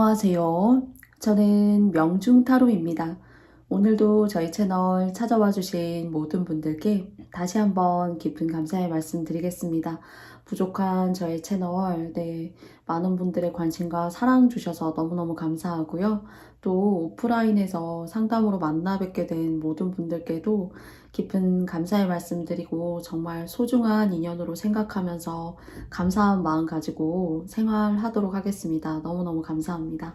안녕하세요. 저는 명중타로입니다. 오늘도 저희 채널 찾아와 주신 모든 분들께 다시 한번 깊은 감사의 말씀 드리겠습니다. 부족한 저희 채널, 많은 분들의 관심과 사랑 주셔서 너무너무 감사하고요. 또 오프라인에서 상담으로 만나 뵙게 된 모든 분들께도 깊은 감사의 말씀 드리고 정말 소중한 인연으로 생각하면서 감사한 마음 가지고 생활하도록 하겠습니다. 너무너무 감사합니다.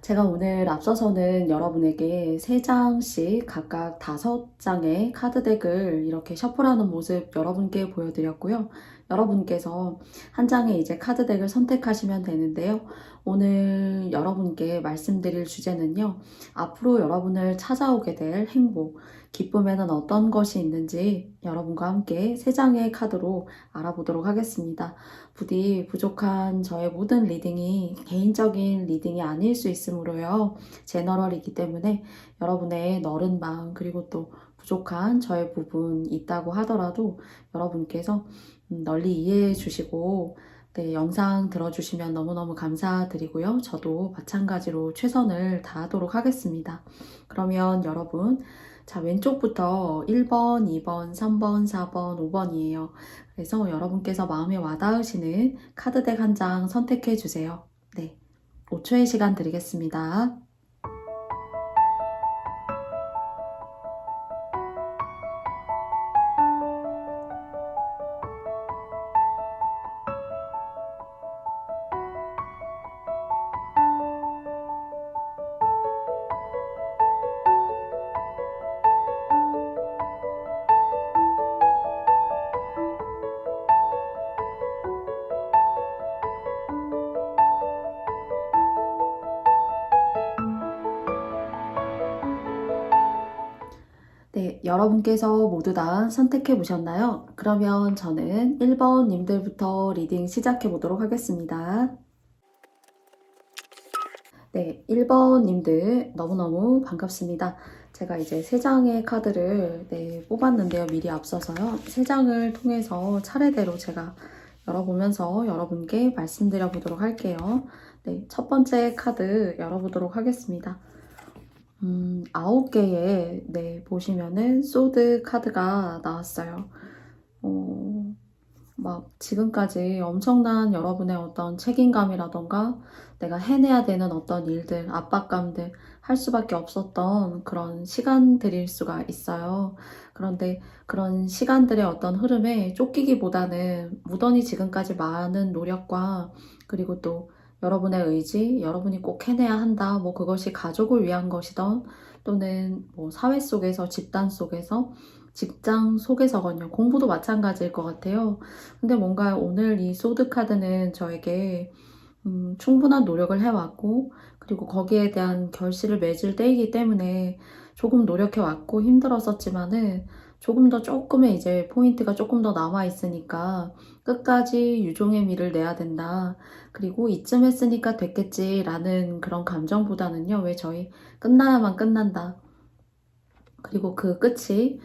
제가 오늘 앞서서는 여러분에게 3장씩 각각 5장의 카드덱을 이렇게 셔플하는 모습 여러분께 보여드렸고요. 여러분께서 한 장의 이제 카드덱을 선택하시면 되는데요. 오늘 여러분께 말씀드릴 주제는요. 앞으로 여러분을 찾아오게 될 행복, 기쁨에는 어떤 것이 있는지 여러분과 함께 3장의 카드로 알아보도록 하겠습니다. 부디 부족한 저의 모든 리딩이 개인적인 리딩이 아닐 수 있으므로요. 제너럴이기 때문에 여러분의 너른 마음 그리고 또 부족한 저의 부분 있다고 하더라도 여러분께서 널리 이해해 주시고 영상 들어주시면 너무너무 감사드리고요. 저도 마찬가지로 최선을 다하도록 하겠습니다. 그러면 여러분, 자, 왼쪽부터 1번, 2번, 3번, 4번, 5번이에요. 그래서 여러분께서 마음에 와닿으시는 카드덱 한 장 선택해 주세요. 네, 5초의 시간 드리겠습니다. 네, 여러분께서 모두 다 선택해 보셨나요? 그러면 저는 1번 님들부터 리딩 시작해 보도록 하겠습니다. 네, 1번 님들 너무너무 반갑습니다. 제가 이제 3장의 카드를 뽑았는데요. 미리 앞서서요. 3장을 통해서 차례대로 제가 열어보면서 여러분께 말씀드려 보도록 할게요. 네, 첫 번째 카드 열어보도록 하겠습니다. 9개의 보시면은 소드 카드가 나왔어요. 막 지금까지 엄청난 여러분의 어떤 책임감이라던가 내가 해내야 되는 어떤 일들, 압박감들 할 수밖에 없었던 그런 시간들일 수가 있어요. 그런데 그런 시간들의 어떤 흐름에 쫓기기보다는 무던히 지금까지 많은 노력과 그리고 또 여러분의 의지, 여러분이 꼭 해내야 한다. 뭐 그것이 가족을 위한 것이던 또는 뭐 사회 속에서, 집단 속에서, 직장 속에서건요. 공부도 마찬가지일 것 같아요. 근데 뭔가 오늘 이 소드 카드는 저에게 충분한 노력을 해왔고 그리고 거기에 대한 결실을 맺을 때이기 때문에 조금 노력해왔고 힘들었었지만은 조금 더 조금의 이제 포인트가 조금 더 남아있으니까 끝까지 유종의 미를 내야 된다. 그리고 이쯤 했으니까 됐겠지라는 그런 감정보다는요. 왜 저희 끝나야만 끝난다. 그리고 그 끝이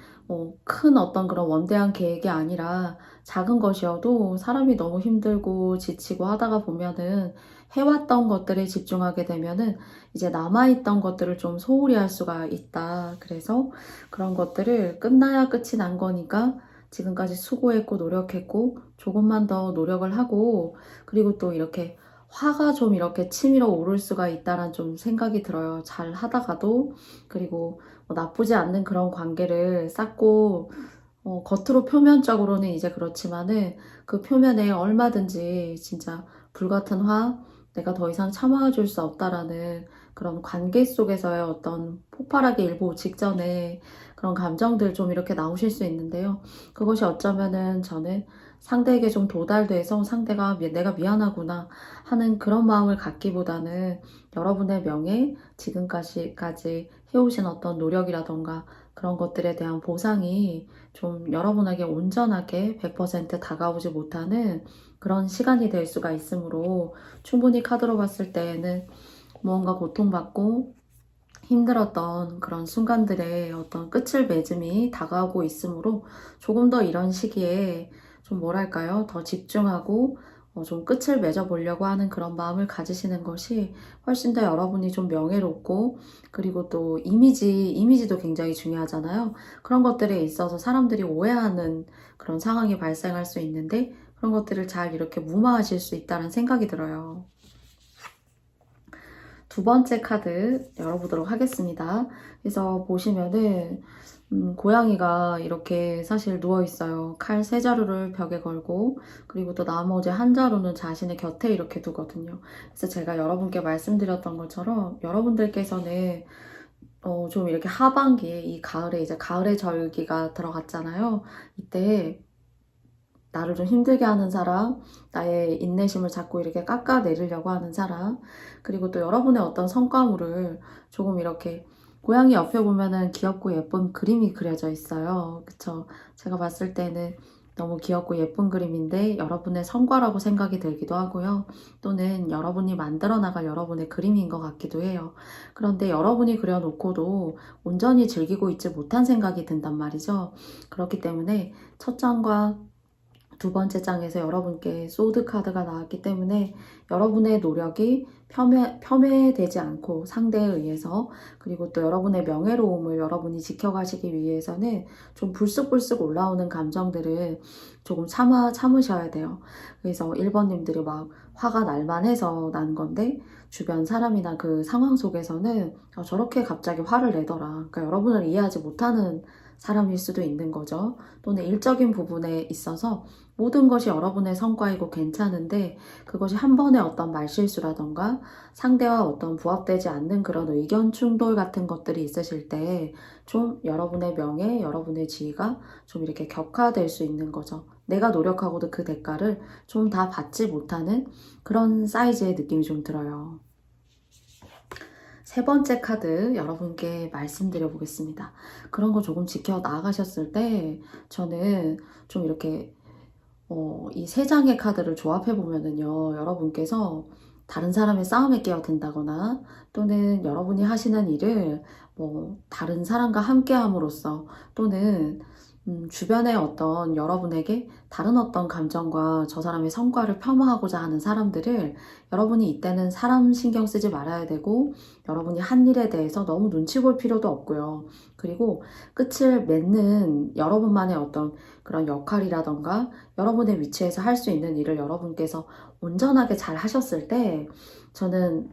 큰 어떤 그런 원대한 계획이 아니라 작은 것이어도 사람이 너무 힘들고 지치고 하다가 보면은 해왔던 것들에 집중하게 되면은 이제 남아있던 것들을 좀 소홀히 할 수가 있다. 그래서 그런 것들을 끝나야 끝이 난 거니까 지금까지 수고했고 노력했고 조금만 더 노력을 하고 그리고 또 이렇게 화가 좀 이렇게 치밀어 오를 수가 있다란 좀 생각이 들어요. 잘 하다가도 그리고 뭐 나쁘지 않는 그런 관계를 쌓고 겉으로 표면적으로는 이제 그렇지만은 그 표면에 얼마든지 진짜 불같은 화, 내가 더 이상 참아줄 수 없다라는 그런 관계 속에서의 어떤 폭발하기 일보 직전에 그런 감정들 좀 이렇게 나오실 수 있는데요. 그것이 어쩌면은 저는 상대에게 좀 도달돼서 상대가 내가 미안하구나 하는 그런 마음을 갖기보다는 여러분의 명예, 지금까지 해오신 어떤 노력이라던가 그런 것들에 대한 보상이 좀 여러분에게 온전하게 100% 다가오지 못하는 그런 시간이 될 수가 있으므로 충분히 카드로 봤을 때에는 무언가 고통받고 힘들었던 그런 순간들의 어떤 끝을 맺음이 다가오고 있으므로 조금 더 이런 시기에 좀 뭐랄까요? 더 집중하고 좀 끝을 맺어보려고 하는 그런 마음을 가지시는 것이 훨씬 더 여러분이 좀 명예롭고, 그리고 또 이미지도 굉장히 중요하잖아요. 그런 것들에 있어서 사람들이 오해하는 그런 상황이 발생할 수 있는데, 그런 것들을 잘 이렇게 무마하실 수 있다는 생각이 들어요. 두 번째 카드 열어보도록 하겠습니다. 그래서 보시면은 고양이가 이렇게 사실 누워있어요. 칼 세 자루를 벽에 걸고, 그리고 또 나머지 한 자루는 자신의 곁에 이렇게 두거든요. 그래서 제가 여러분께 말씀드렸던 것처럼 여러분들께서는 좀 이렇게 하반기에 이 가을에 이제 가을의 절기가 들어갔잖아요. 이때 나를 좀 힘들게 하는 사람, 나의 인내심을 자꾸 이렇게 깎아내리려고 하는 사람, 그리고 또 여러분의 어떤 성과물을 조금 이렇게 고양이 옆에 보면은 귀엽고 예쁜 그림이 그려져 있어요. 그쵸? 제가 봤을 때는 너무 귀엽고 예쁜 그림인데 여러분의 성과라고 생각이 들기도 하고요. 또는 여러분이 만들어 나갈 여러분의 그림인 것 같기도 해요. 그런데 여러분이 그려놓고도 온전히 즐기고 있지 못한 생각이 든단 말이죠. 그렇기 때문에 첫 장과 두 번째 장에서 여러분께 소드 카드가 나왔기 때문에 여러분의 노력이 폄훼되지 않고 상대에 의해서, 그리고 또 여러분의 명예로움을 여러분이 지켜가시기 위해서는 좀 불쑥불쑥 올라오는 감정들을 조금 참으셔야 돼요. 그래서 1번님들이 막 화가 날만해서 난 건데 주변 사람이나 그 상황 속에서는 저렇게 갑자기 화를 내더라. 그러니까 여러분을 이해하지 못하는 사람일 수도 있는 거죠. 또는 일적인 부분에 있어서 모든 것이 여러분의 성과이고 괜찮은데 그것이 한 번의 어떤 말실수라던가 상대와 어떤 부합되지 않는 그런 의견 충돌 같은 것들이 있으실 때 좀 여러분의 명예, 여러분의 지위가 좀 이렇게 격화될 수 있는 거죠. 내가 노력하고도 그 대가를 좀 다 받지 못하는 그런 사이즈의 느낌이 좀 들어요. 세 번째 카드 여러분께 말씀드려 보겠습니다. 그런 거 조금 지켜 나가셨을 때 저는 좀 이렇게 이 세 장의 카드를 조합해 보면은요, 여러분께서 다른 사람의 싸움에 끼어든다거나 또는 여러분이 하시는 일을 다른 사람과 함께 함으로써 또는 주변의 어떤 여러분에게 다른 어떤 감정과 저 사람의 성과를 폄하하고자 하는 사람들을 여러분이 이때는 사람 신경 쓰지 말아야 되고 여러분이 한 일에 대해서 너무 눈치 볼 필요도 없고요. 그리고 끝을 맺는 여러분만의 어떤 그런 역할이라던가 여러분의 위치에서 할 수 있는 일을 여러분께서 온전하게 잘 하셨을 때 저는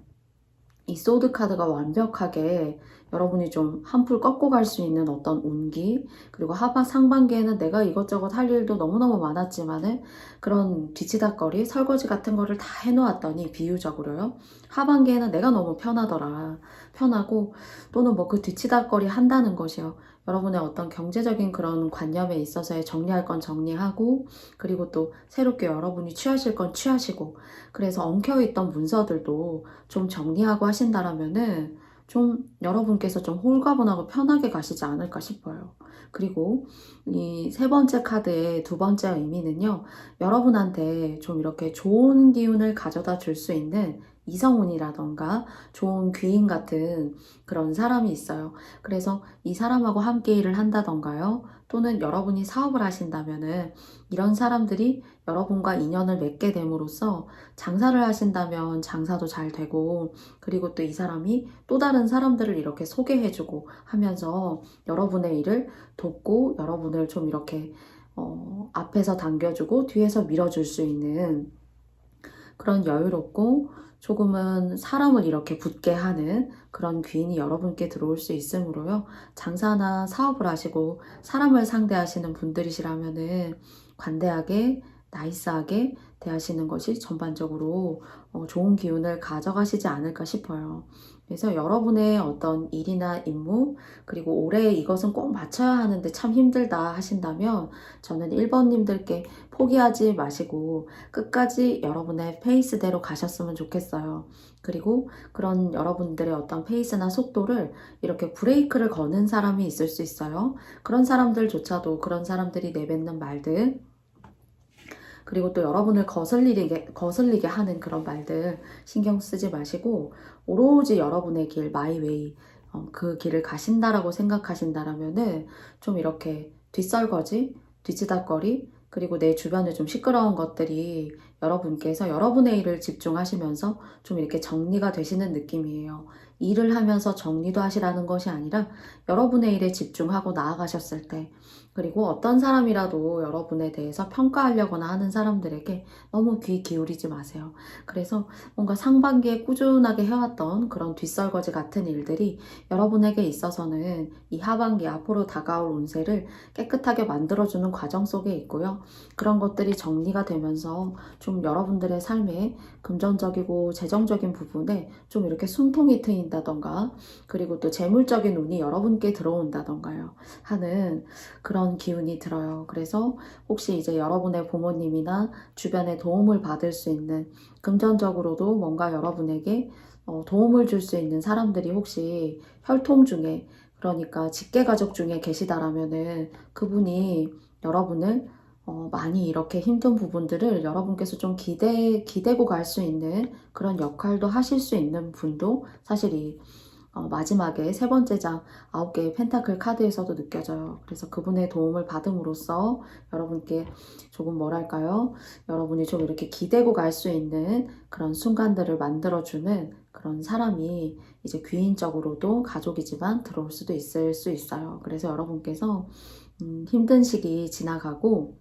이 소드 카드가 완벽하게 여러분이 좀 한풀 꺾고 갈 수 있는 어떤 온기, 그리고 상반기에는 내가 이것저것 할 일도 너무너무 많았지만은 그런 뒤치다꺼리 설거지 같은 거를 다 해놓았더니 비유적으로요. 하반기에는 내가 너무 편하더라. 편하고 또는 뭐 그 뒤치다꺼리 한다는 것이요. 여러분의 어떤 경제적인 그런 관념에 있어서의 정리할 건 정리하고, 그리고 또 새롭게 여러분이 취하실 건 취하시고, 그래서 엉켜있던 문서들도 좀 정리하고 하신다라면은 좀 여러분께서 좀 홀가분하고 편하게 가시지 않을까 싶어요. 그리고 이 세 번째 카드의 두 번째 의미는요, 여러분한테 좀 이렇게 좋은 기운을 가져다 줄 수 있는 이성운이라던가 좋은 귀인 같은 그런 사람이 있어요. 그래서 이 사람하고 함께 일을 한다던가요, 또는 여러분이 사업을 하신다면은 이런 사람들이 여러분과 인연을 맺게 됨으로써 장사를 하신다면 장사도 잘 되고, 그리고 또 이 사람이 또 다른 사람들을 이렇게 소개해주고 하면서 여러분의 일을 돕고 여러분을 좀 이렇게 앞에서 당겨주고 뒤에서 밀어줄 수 있는 그런 여유롭고 조금은 사람을 이렇게 붙게 하는 그런 귀인이 여러분께 들어올 수 있으므로요. 장사나 사업을 하시고 사람을 상대하시는 분들이시라면은 관대하게 나이스하게 대하시는 것이 전반적으로 좋은 기운을 가져가시지 않을까 싶어요. 그래서 여러분의 어떤 일이나 임무, 그리고 올해 이것은 꼭 맞춰야 하는데 참 힘들다 하신다면 저는 1번님들께 포기하지 마시고 끝까지 여러분의 페이스대로 가셨으면 좋겠어요. 그리고 그런 여러분들의 어떤 페이스나 속도를 이렇게 브레이크를 거는 사람이 있을 수 있어요. 그런 사람들조차도 그런 사람들이 내뱉는 말들, 그리고 또 여러분을 거슬리게 하는 그런 말들 신경 쓰지 마시고 오로지 여러분의 길, 마이웨이, 그 길을 가신다라고 생각하신다라면은 좀 이렇게 뒷설거지, 뒤치다꺼리, 그리고 내 주변에 좀 시끄러운 것들이 여러분께서 여러분의 일을 집중하시면서 좀 이렇게 정리가 되시는 느낌이에요. 일을 하면서 정리도 하시라는 것이 아니라 여러분의 일에 집중하고 나아가셨을 때, 그리고 어떤 사람이라도 여러분에 대해서 평가하려거나 하는 사람들에게 너무 귀 기울이지 마세요. 그래서 뭔가 상반기에 꾸준하게 해왔던 그런 뒷설거지 같은 일들이 여러분에게 있어서는 이 하반기 앞으로 다가올 운세를 깨끗하게 만들어주는 과정 속에 있고요. 그런 것들이 정리가 되면서 좀 여러분들의 삶에 금전적이고 재정적인 부분에 좀 이렇게 숨통이 트인다던가, 그리고 또 재물적인 운이 여러분께 들어온다던가요 하는 그런 기운이 들어요. 그래서 혹시 이제 여러분의 부모님이나 주변에 도움을 받을 수 있는, 금전적으로도 뭔가 여러분에게 도움을 줄 수 있는 사람들이 혹시 혈통 중에, 그러니까 직계가족 중에 계시다라면은 그분이 여러분을 많이 이렇게 힘든 부분들을 여러분께서 좀 기대고 갈 수 있는 그런 역할도 하실 수 있는 분도 사실 이 마지막에 세 번째 장 9개의 펜타클 카드에서도 느껴져요. 그래서 그분의 도움을 받음으로써 여러분께 조금 뭐랄까요? 여러분이 좀 이렇게 기대고 갈 수 있는 그런 순간들을 만들어주는 그런 사람이 이제 귀인적으로도 가족이지만 들어올 수도 있을 수 있어요. 그래서 여러분께서 힘든 시기 지나가고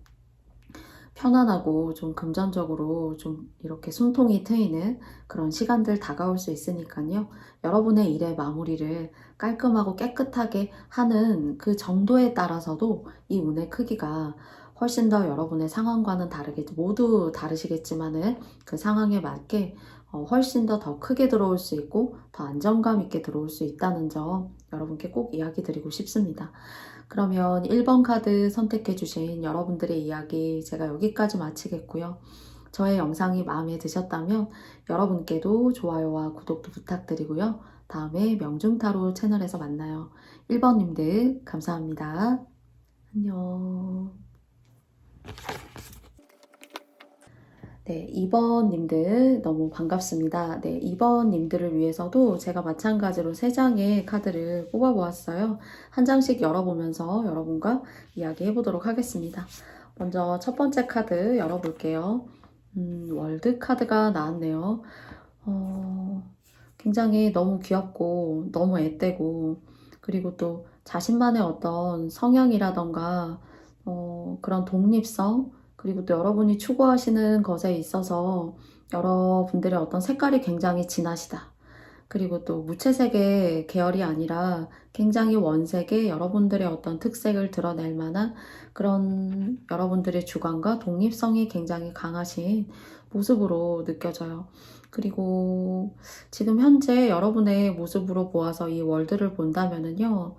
편안하고 좀 금전적으로 좀 이렇게 숨통이 트이는 그런 시간들 다가올 수 있으니까요. 여러분의 일의 마무리를 깔끔하고 깨끗하게 하는 그 정도에 따라서도 이 운의 크기가 훨씬 더 여러분의 상황과는 다르게, 모두 다르시겠지만은 그 상황에 맞게 훨씬 더 크게 들어올 수 있고 더 안정감 있게 들어올 수 있다는 점 여러분께 꼭 이야기 드리고 싶습니다. 그러면 1번 카드 선택해 주신 여러분들의 이야기 제가 여기까지 마치겠고요. 저의 영상이 마음에 드셨다면 여러분께도 좋아요와 구독도 부탁드리고요. 다음에 명중타로 채널에서 만나요. 1번님들 감사합니다. 안녕. 네, 2번님들 너무 반갑습니다. 네, 2번님들을 위해서도 제가 마찬가지로 3장의 카드를 뽑아보았어요. 한 장씩 열어보면서 여러분과 이야기해 보도록 하겠습니다. 먼저 첫 번째 카드 열어볼게요. 월드 카드가 나왔네요. 굉장히 너무 귀엽고 너무 앳되고, 그리고 또 자신만의 어떤 성향이라던가 그런 독립성, 그리고 또 여러분이 추구하시는 것에 있어서 여러분들의 어떤 색깔이 굉장히 진하시다. 그리고 또 무채색의 계열이 아니라 굉장히 원색의 여러분들의 어떤 특색을 드러낼 만한 그런 여러분들의 주관과 독립성이 굉장히 강하신 모습으로 느껴져요. 그리고 지금 현재 여러분의 모습으로 보아서 이 월드를 본다면은요,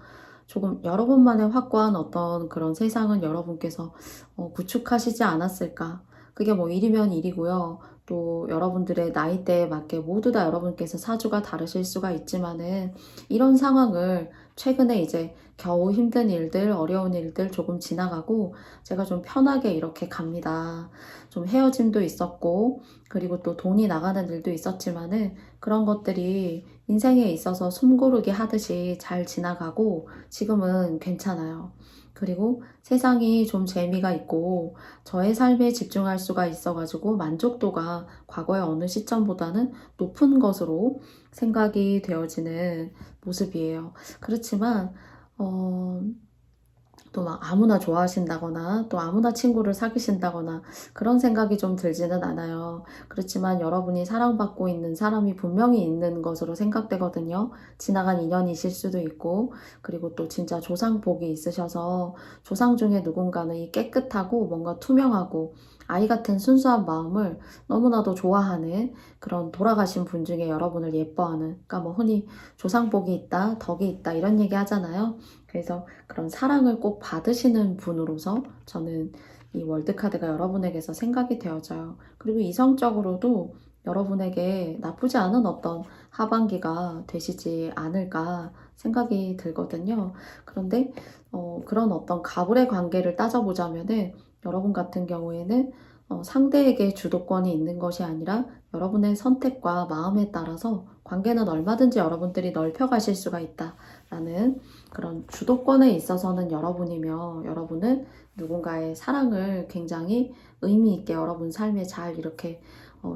조금 여러분만의 확고한 어떤 그런 세상은 여러분께서 구축하시지 않았을까. 그게 뭐 일이면 일이고요. 또 여러분들의 나이대에 맞게 모두 다 여러분께서 사주가 다르실 수가 있지만은, 이런 상황을 최근에 이제 겨우 힘든 일들, 어려운 일들 조금 지나가고 제가 좀 편하게 이렇게 갑니다. 좀 헤어짐도 있었고, 그리고 또 돈이 나가는 일도 있었지만은 그런 것들이 인생에 있어서 숨고르기 하듯이 잘 지나가고 지금은 괜찮아요. 그리고 세상이 좀 재미가 있고 저의 삶에 집중할 수가 있어가지고 만족도가 과거의 어느 시점보다는 높은 것으로 생각이 되어지는 모습이에요. 그렇지만 또 막 아무나 좋아하신다거나 또 아무나 친구를 사귀신다거나 그런 생각이 좀 들지는 않아요. 그렇지만 여러분이 사랑받고 있는 사람이 분명히 있는 것으로 생각되거든요. 지나간 인연이실 수도 있고, 그리고 또 진짜 조상복이 있으셔서 조상 중에 누군가는 이 깨끗하고 뭔가 투명하고 아이 같은 순수한 마음을 너무나도 좋아하는 그런 돌아가신 분 중에 여러분을 예뻐하는, 그러니까 뭐 흔히 조상복이 있다, 덕이 있다 이런 얘기 하잖아요. 그래서 그런 사랑을 꼭 받으시는 분으로서 저는 이 월드카드가 여러분에게서 생각이 되어져요. 그리고 이성적으로도 여러분에게 나쁘지 않은 어떤 하반기가 되시지 않을까 생각이 들거든요. 그런데 그런 어떤 가불의 관계를 따져보자면은 여러분 같은 경우에는 상대에게 주도권이 있는 것이 아니라 여러분의 선택과 마음에 따라서 관계는 얼마든지 여러분들이 넓혀가실 수가 있다라는 그런 주도권에 있어서는 여러분이며, 여러분은 누군가의 사랑을 굉장히 의미 있게 여러분 삶에 잘 이렇게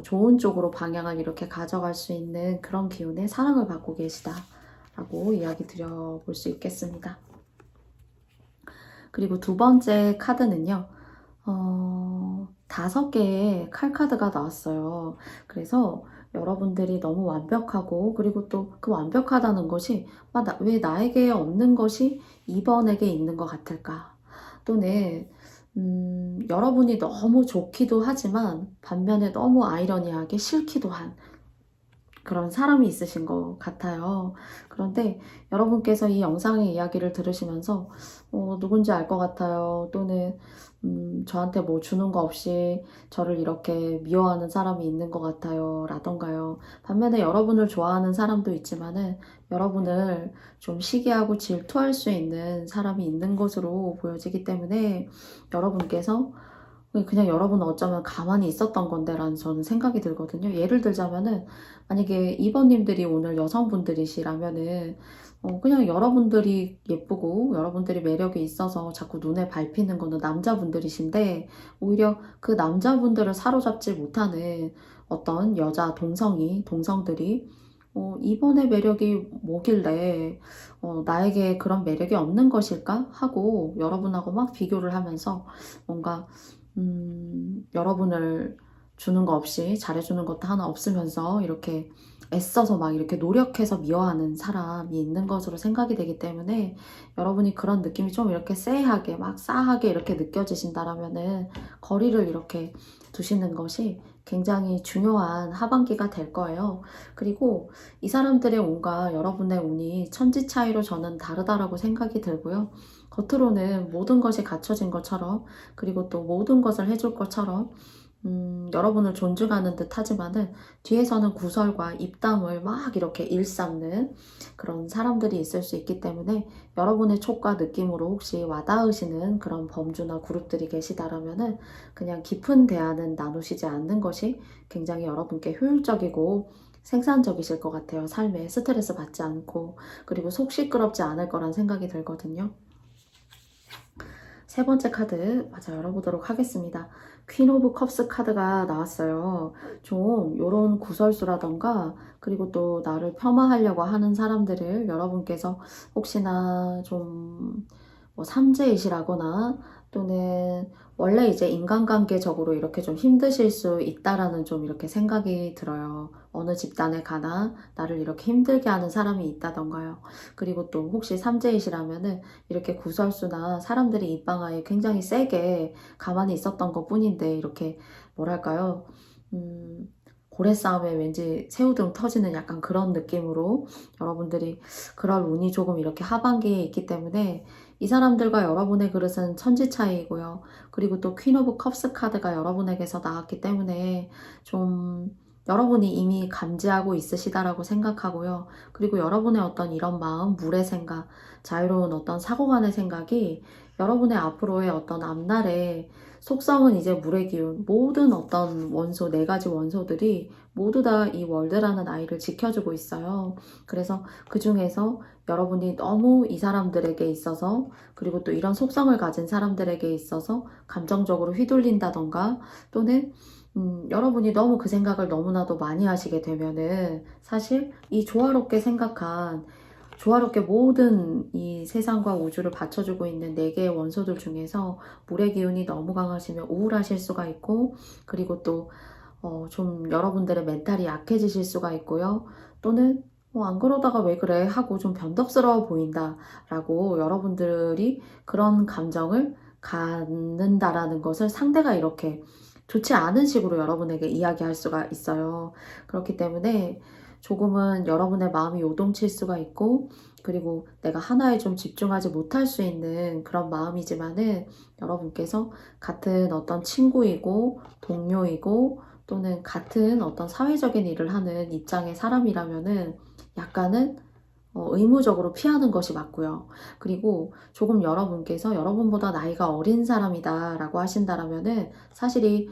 좋은 쪽으로 방향을 이렇게 가져갈 수 있는 그런 기운의 사랑을 받고 계시다라고 이야기 드려볼 수 있겠습니다. 그리고 두 번째 카드는요. 5개의 칼카드가 나왔어요. 그래서 여러분들이 너무 완벽하고, 그리고 또 그 완벽하다는 것이 왜 나에게 없는 것이 이번에게 있는 것 같을까? 또는 여러분이 너무 좋기도 하지만 반면에 너무 아이러니하게 싫기도 한 그런 사람이 있으신 것 같아요. 그런데 여러분께서 이 영상의 이야기를 들으시면서 누군지 알 것 같아요. 또는 저한테 뭐 주는 거 없이 저를 이렇게 미워하는 사람이 있는 것 같아요. 라던가요. 반면에 여러분을 좋아하는 사람도 있지만은 여러분을 좀 시기하고 질투할 수 있는 사람이 있는 것으로 보여지기 때문에 여러분께서 그냥 여러분은 어쩌면 가만히 있었던 건데 라는 저는 생각이 들거든요. 예를 들자면은 만약에 2번님들이 오늘 여성분들이시라면은 그냥 여러분들이 예쁘고 여러분들이 매력이 있어서 자꾸 눈에 밟히는 거는 남자분들이신데, 오히려 그 남자분들을 사로잡지 못하는 어떤 여자 동성들이 2번의 매력이 뭐길래 나에게 그런 매력이 없는 것일까 하고 여러분하고 막 비교를 하면서 뭔가 여러분을 주는 거 없이 잘해주는 것도 하나 없으면서 이렇게 애써서 막 이렇게 노력해서 미워하는 사람이 있는 것으로 생각이 되기 때문에, 여러분이 그런 느낌이 좀 이렇게 쎄하게 막 싸하게 이렇게 느껴지신다라면은 거리를 이렇게 두시는 것이 굉장히 중요한 하반기가 될 거예요. 그리고 이 사람들의 운과 여러분의 운이 천지 차이로 저는 다르다라고 생각이 들고요. 겉으로는 모든 것이 갖춰진 것처럼, 그리고 또 모든 것을 해줄 것처럼 여러분을 존중하는 듯 하지만은 뒤에서는 구설과 입담을 막 이렇게 일삼는 그런 사람들이 있을 수 있기 때문에, 여러분의 촉과 느낌으로 혹시 와닿으시는 그런 범주나 그룹들이 계시다라면은 그냥 깊은 대화는 나누시지 않는 것이 굉장히 여러분께 효율적이고 생산적이실 것 같아요. 삶에 스트레스 받지 않고, 그리고 속 시끄럽지 않을 거란 생각이 들거든요. 세 번째 카드 열어보도록 하겠습니다. 퀸 오브 컵스 카드가 나왔어요. 좀 요런 구설수라던가, 그리고 또 나를 폄하하려고 하는 사람들을 여러분께서 혹시나 좀 삼재이시라거나, 또는 원래 이제 인간관계적으로 이렇게 좀 힘드실 수 있다라는 좀 이렇게 생각이 들어요. 어느 집단에 가나 나를 이렇게 힘들게 하는 사람이 있다던가요. 그리고 또 혹시 삼재이시라면은 이렇게 구설수나 사람들이 입방아에 굉장히 세게 가만히 있었던 것 뿐인데, 이렇게 뭐랄까요, 고래 싸움에 왠지 새우등 터지는 약간 그런 느낌으로 여러분들이 그럴 운이 조금 이렇게 하반기에 있기 때문에, 이 사람들과 여러분의 그릇은 천지 차이이고요. 그리고 또 퀸 오브 컵스 카드가 여러분에게서 나왔기 때문에 좀 여러분이 이미 감지하고 있으시다라고 생각하고요. 그리고 여러분의 어떤 이런 마음, 물의 생각, 자유로운 어떤 사고관의 생각이 여러분의 앞으로의 어떤 앞날에, 속성은 이제 물의 기운, 모든 어떤 원소, 4가지 원소들이 모두 다 이 월드라는 아이를 지켜주고 있어요. 그래서 그 중에서 여러분이 너무 이 사람들에게 있어서, 그리고 또 이런 속성을 가진 사람들에게 있어서 감정적으로 휘둘린다던가, 또는 여러분이 너무 그 생각을 너무나도 많이 하시게 되면은 사실 이 조화롭게 모든 이 세상과 우주를 받쳐주고 있는 4개의 원소들 중에서 물의 기운이 너무 강하시면 우울하실 수가 있고, 그리고 또 좀 여러분들의 멘탈이 약해지실 수가 있고요. 또는 안 그러다가 왜 그래 하고 좀 변덕스러워 보인다 라고 여러분들이 그런 감정을 갖는다라는 것을 상대가 이렇게 좋지 않은 식으로 여러분에게 이야기할 수가 있어요. 그렇기 때문에 조금은 여러분의 마음이 요동칠 수가 있고, 그리고 내가 하나에 좀 집중하지 못할 수 있는 그런 마음이지만은, 여러분께서 같은 어떤 친구이고 동료이고 또는 같은 어떤 사회적인 일을 하는 입장의 사람이라면은 약간은 의무적으로 피하는 것이 맞고요. 그리고 조금 여러분께서 여러분보다 나이가 어린 사람이다 라고 하신다라면은 사실이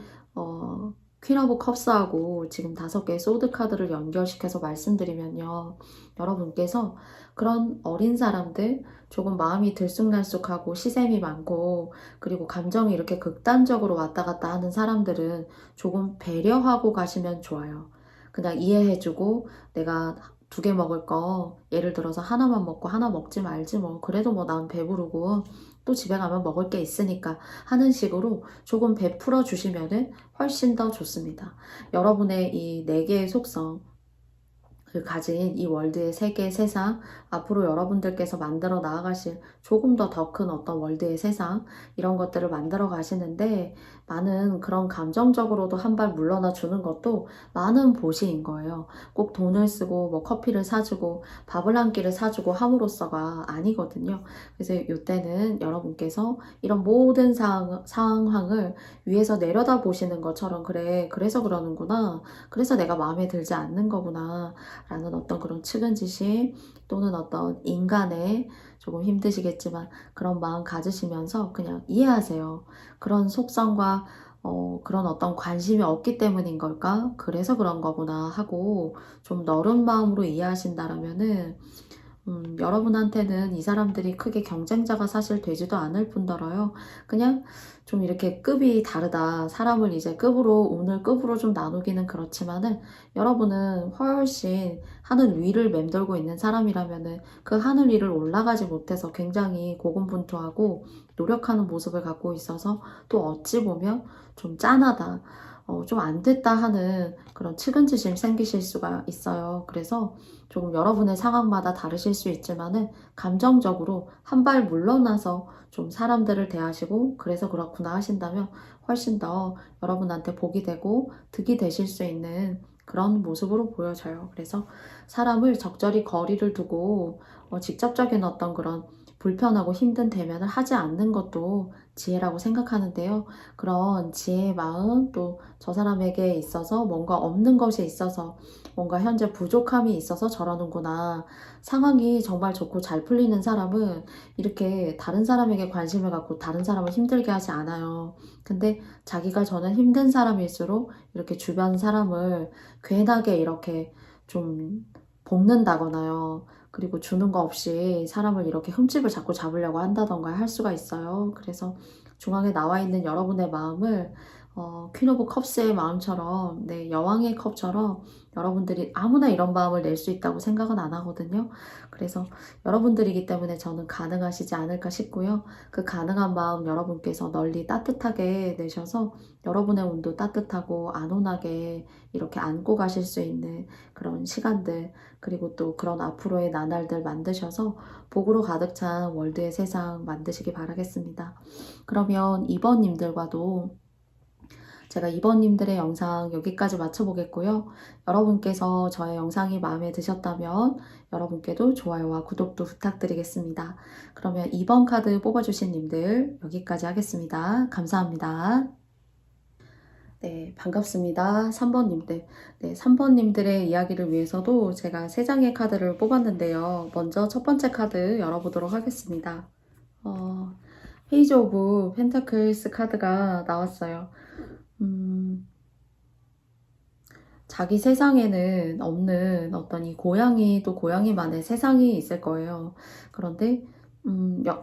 퀸 오브 컵스하고 지금 5개의 소드 카드를 연결시켜서 말씀드리면요. 여러분께서 그런 어린 사람들, 조금 마음이 들쑥날쑥하고 시샘이 많고, 그리고 감정이 이렇게 극단적으로 왔다 갔다 하는 사람들은 조금 배려하고 가시면 좋아요. 그냥 이해해주고, 내가 2개 먹을 거, 예를 들어서 하나만 먹고 하나 먹지 말지 뭐, 그래도 뭐 난 배부르고, 또 집에 가면 먹을 게 있으니까 하는 식으로 조금 베풀어 주시면은 훨씬 더 좋습니다. 여러분의 이 4개의 속성, 가진 이 월드의 세계, 세상, 앞으로 여러분들께서 만들어 나아가실 조금 더 큰 어떤 월드의 세상, 이런 것들을 만들어 가시는데, 많은 그런 감정적으로도 한 발 물러나 주는 것도 많은 보시인 거예요. 꼭 돈을 쓰고 뭐 커피를 사주고 밥을 한 끼를 사주고 함으로써가 아니거든요. 그래서 이때는 여러분께서 이런 모든 상황을 위에서 내려다 보시는 것처럼, 그래, 그래서 그러는구나, 그래서 내가 마음에 들지 않는 거구나 라는 어떤 그런 측은지심, 또는 어떤 인간의, 조금 힘드시겠지만 그런 마음 가지시면서 그냥 이해하세요. 그런 속성과 그런 어떤 관심이 없기 때문인 걸까? 그래서 그런 거구나 하고 좀 너른 마음으로 이해하신다라면은 여러분한테는 이 사람들이 크게 경쟁자가 사실 되지도 않을 뿐더러요. 그냥 좀 이렇게 급이 다르다. 사람을 이제 급으로, 오늘 급으로 좀 나누기는 그렇지만은, 여러분은 훨씬 하늘 위를 맴돌고 있는 사람이라면은 그 하늘 위를 올라가지 못해서 굉장히 고군분투하고 노력하는 모습을 갖고 있어서, 또 어찌 보면 좀 짠하다, 좀 안 됐다 하는 그런 측은지심 생기실 수가 있어요. 그래서 조금 여러분의 상황마다 다르실 수 있지만은, 감정적으로 한 발 물러나서 좀 사람들을 대하시고 그래서 그렇구나 하신다면 훨씬 더 여러분한테 복이 되고 득이 되실 수 있는 그런 모습으로 보여져요. 그래서 사람을 적절히 거리를 두고 직접적인 어떤 그런 불편하고 힘든 대면을 하지 않는 것도 지혜라고 생각하는데요. 그런 지혜의 마음, 또 저 사람에게 있어서 뭔가 없는 것이 있어서, 뭔가 현재 부족함이 있어서 저러는구나. 상황이 정말 좋고 잘 풀리는 사람은 이렇게 다른 사람에게 관심을 갖고 다른 사람을 힘들게 하지 않아요. 근데 자기가 저는 힘든 사람일수록 이렇게 주변 사람을 괜하게 이렇게 좀 볶는다거나요. 그리고 주는 거 없이 사람을 이렇게 흠집을 자꾸 잡으려고 한다던가 할 수가 있어요. 그래서 중앙에 나와 있는 여러분의 마음을 퀸 오브 컵스의 마음처럼, 네, 여왕의 컵처럼 여러분들이 아무나 이런 마음을 낼 수 있다고 생각은 안 하거든요. 그래서 여러분들이기 때문에 저는 가능하시지 않을까 싶고요. 그 가능한 마음 여러분께서 널리 따뜻하게 내셔서 여러분의 운도 따뜻하고 안온하게 이렇게 안고 가실 수 있는 그런 시간들, 그리고 또 그런 앞으로의 나날들 만드셔서 복으로 가득 찬 월드의 세상 만드시기 바라겠습니다. 그러면 2번님들과도 제가 2번님들의 영상 여기까지 마쳐보겠고요. 여러분께서 저의 영상이 마음에 드셨다면 여러분께도 좋아요와 구독도 부탁드리겠습니다. 그러면 2번 카드 뽑아주신 님들 여기까지 하겠습니다. 감사합니다. 네, 반갑습니다. 3번님들. 네, 3번님들의 이야기를 위해서도 제가 3장의 카드를 뽑았는데요. 먼저 첫 번째 카드 열어보도록 하겠습니다. 페이지 오브 펜타클스 카드가 나왔어요. 자기 세상에는 없는 어떤 이 고양이, 또 고양이만의 세상이 있을 거예요. 그런데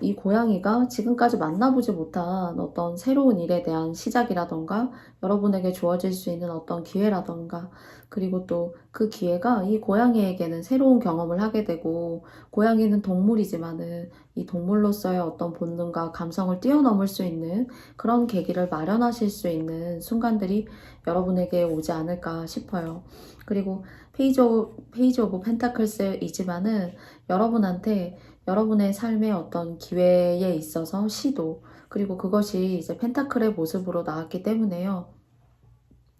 이 고양이가 지금까지 만나보지 못한 어떤 새로운 일에 대한 시작이라던가, 여러분에게 주어질 수 있는 어떤 기회라던가, 그리고 또 그 기회가 이 고양이에게는 새로운 경험을 하게 되고, 고양이는 동물이지만은 이 동물로서의 어떤 본능과 감성을 뛰어넘을 수 있는 그런 계기를 마련하실 수 있는 순간들이 여러분에게 오지 않을까 싶어요. 그리고 페이지 오브 펜타클스이지만은 여러분한테 여러분의 삶의 어떤 기회에 있어서 시도, 그리고 그것이 이제 펜타클의 모습으로 나왔기 때문에요.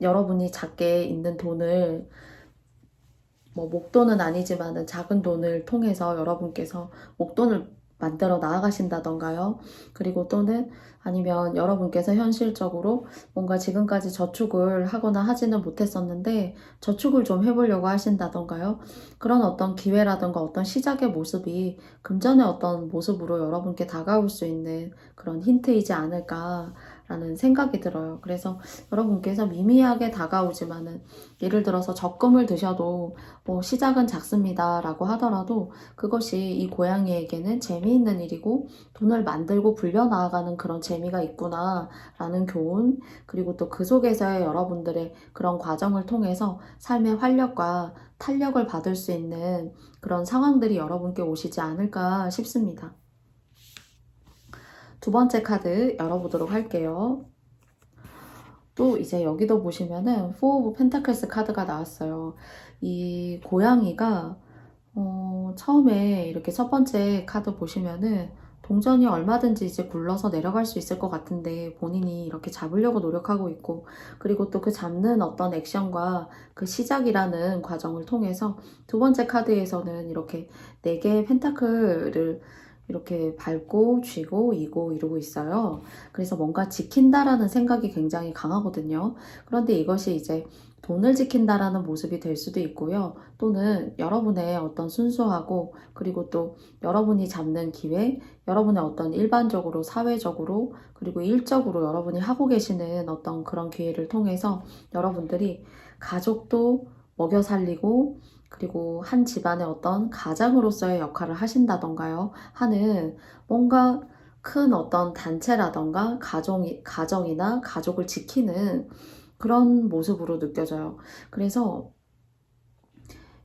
여러분이 작게 있는 돈을, 뭐 목돈은 아니지만은 작은 돈을 통해서 여러분께서 목돈을 만들어 나아가신다던가요. 그리고 또는 아니면 여러분께서 현실적으로 뭔가 지금까지 저축을 하거나 하지는 못했었는데 저축을 좀 해보려고 하신다던가요. 그런 어떤 기회라던가 어떤 시작의 모습이 금전의 어떤 모습으로 여러분께 다가올 수 있는 그런 힌트이지 않을까 라는 생각이 들어요. 그래서 여러분께서 미미하게 다가오지만은 예를 들어서 적금을 드셔도 뭐 시작은 작습니다 라고 하더라도 그것이 이 고양이에게는 재미있는 일이고 돈을 만들고 불려나가는 그런 재미가 있구나 라는 교훈, 그리고 또 그 속에서의 여러분들의 그런 과정을 통해서 삶의 활력과 탄력을 받을 수 있는 그런 상황들이 여러분께 오시지 않을까 싶습니다. 두 번째 카드 열어보도록 할게요. 또 이제 여기도 보시면은 Four of Pentacles 카드가 나왔어요. 이 고양이가 처음에 이렇게 첫 번째 카드 보시면은 동전이 얼마든지 이제 굴러서 내려갈 수 있을 것 같은데 본인이 이렇게 잡으려고 노력하고 있고, 그리고 또 그 잡는 어떤 액션과 그 시작이라는 과정을 통해서 두 번째 카드에서는 이렇게 4개의 펜타클을 이렇게 밟고 쥐고 이고 이러고 있어요. 그래서 뭔가 지킨다라는 생각이 굉장히 강하거든요. 그런데 이것이 이제 돈을 지킨다라는 모습이 될 수도 있고요. 또는 여러분의 어떤 순수하고, 그리고 또 여러분이 잡는 기회, 여러분의 어떤 일반적으로 사회적으로 그리고 일적으로 여러분이 하고 계시는 어떤 그런 기회를 통해서 여러분들이 가족도 먹여 살리고, 그리고 한 집안의 어떤 가장으로서의 역할을 하신다던가요 하는, 뭔가 큰 어떤 단체라던가 가정이나 가족을 지키는 그런 모습으로 느껴져요. 그래서